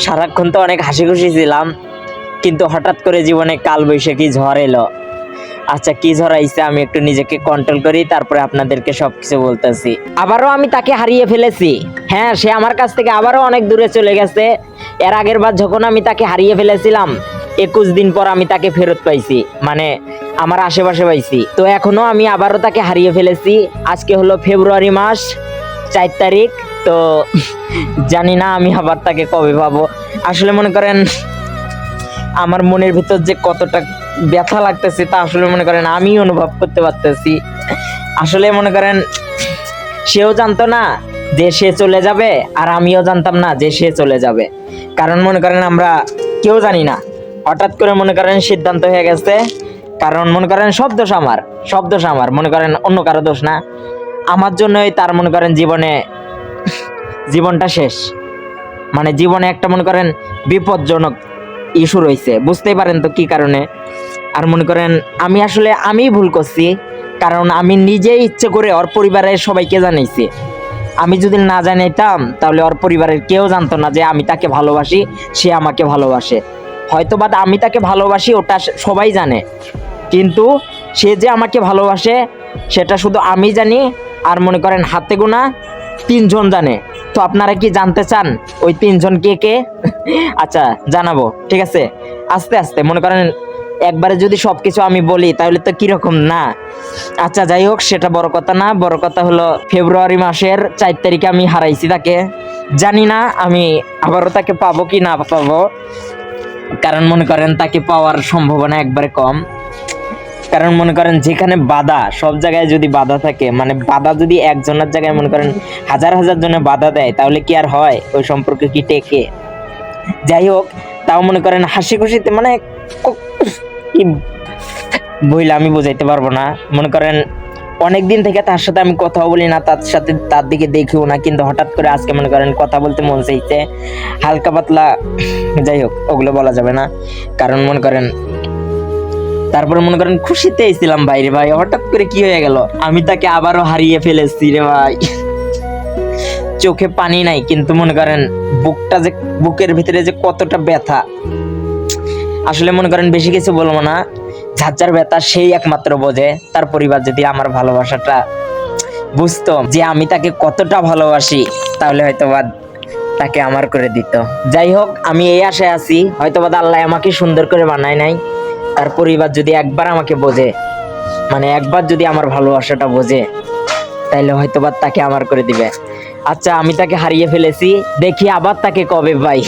সারাক্ষণ তো অনেক হাসি খুশি ছিলাম, কিন্তু হঠাৎ করে জীবনে কাল বৈশাখী ঝড় এলো। আচ্ছা, কি ঝড় আইছে আমি একটু নিজেকে কন্ট্রোল করি, তারপরে আপনাদেরকে সবকিছু বলতেছি। আবারও আমি তাকে হারিয়ে ফেলেছি। হ্যাঁ, সে আমার কাছ থেকে আবারও অনেক দূরে চলে গেছে। এর আগের বার যখন আমি তাকে হারিয়ে ফেলেছিলাম, 21 দিন পর আমি তাকে ফেরত পাইছি, মানে আমার আশেপাশে পাইছি। তো এখনো আমি আবারও তাকে হারিয়ে ফেলেছি। আজকে হলো ফেব্রুয়ারি মাস 4 তারিখ। তো জানি না আমি আবার তাকে কবে পাবো। আসলে মনে করেন আমার মনের ভিতর যে কতটা ব্যথা লাগতেছে তা আসলে মনে করেন আমি অনুভব করতে পারতেছি। আসলে মনে করেন সেও জানতো না যে সে চলে যাবে, আর আমিও জানতাম না যে সে চলে যাবে। কারণ মনে করেন আমরা কেউ জানি না, হঠাৎ করে মনে করেন সিদ্ধান্ত হয়ে গেছে। কারণ মনে করেন সব দোষ আমার, মনে করেন অন্য কারো দোষ না। আমার জন্যই তার মনে করেন জীবনটা শেষ, মানে জীবনে একটা মনে করেন বিপজ্জনক ইস্যু রয়েছে, বুঝতেই পারেন তো কি কারণে। আর মনে করেন আমি ভুল করছি, কারণ আমি নিজেই ইচ্ছে করে ওর পরিবারের সবাইকে জানাইছি। আমি যদি না জানাইতাম তাহলে ওর পরিবারের কেউ জানতো না যে আমি তাকে ভালোবাসি, সে আমাকে ভালোবাসে। হয়তো বা আমি তাকে ভালোবাসি ওটা সবাই জানে, কিন্তু সে যে আমাকে ভালোবাসে সেটা শুধু আমি জানি, আর মনে করেন হাতে গোনা 3 জন জানে। তো আপনারা কি জানতে চান ওই 3 জন কে কে? আচ্ছা, জানাবো, ঠিক আছে। আস্তে আস্তে মনে করেন একবারে যদি সবকিছু আমি বলি তাহলে তো কিরকম না। আচ্ছা, যাই হোক, সেটা বড় কথা না। বড় কথা হলো ফেব্রুয়ারি মাসের 4 তারিখে আমি হারাইছি তাকে। জানি না আমি আবারও তাকে পাবো কি না পাবো, কারণ মনে করেন তাকে পাওয়ার সম্ভাবনা একবারে কম। কারণ মনে করেন যেখানে বাধা, সব জায়গায় যদি বাধা থাকে, মানে বাধা যদি একজনের জায়গায় মনে করেন হাজার জনে বাধা দেয়, তাহলে কি আর হয়? ওই সম্পর্কে কি টেকে? যাই হোক, তাও মনে করেন হাসি খুশিতে, মানে কি বইলে আমি বোঝাইতে পারবো না। মনে করেন অনেকদিন থেকে তার সাথে আমি কথা বলি না, তার দিকে দেখিও না, কিন্তু হঠাৎ করে আজকে মনে করেন কথা বলতে মন চাইছে হালকা পাতলা। যাই হোক, ওগুলো বলা যাবে না। কারণ মনে করেন তারপরে মনে করেন খুশিতে ছিলাম বাইরে ভাই, হঠাৎ করে কি হয়ে গেল, আমি তাকে আবারও হারিয়ে ফেলেছি রে ভাই। চোখে পানি নাই, কিন্তু মনে করেন বুকের ভিতরে যে কতটা ব্যথা, আসলে মনে করেন বেশি কিছু বলবো না। যার ব্যথা সেই একমাত্র বোঝে। তার পরিবার যদি আমার ভালোবাসাটা বুঝতো যে আমি তাকে কতটা ভালোবাসি, তাহলে হয়তোবা তাকে আমার করে দিত। যাই হোক, আমি এই আশায় আছি হয়তোবা আল্লাহ আমাকে সুন্দর করে বানায় নাই। তার পরিবার যদি একবার আমাকে বোঝে, মানে একবার যদি আমার ভালোবাসাটা বোঝে, তাইলে হয়তোবা তাকে আমার করে দিবে। আচ্ছা, আমি তাকে হারিয়ে ফেলেছি, দেখি আবার তাকে কবে পাই।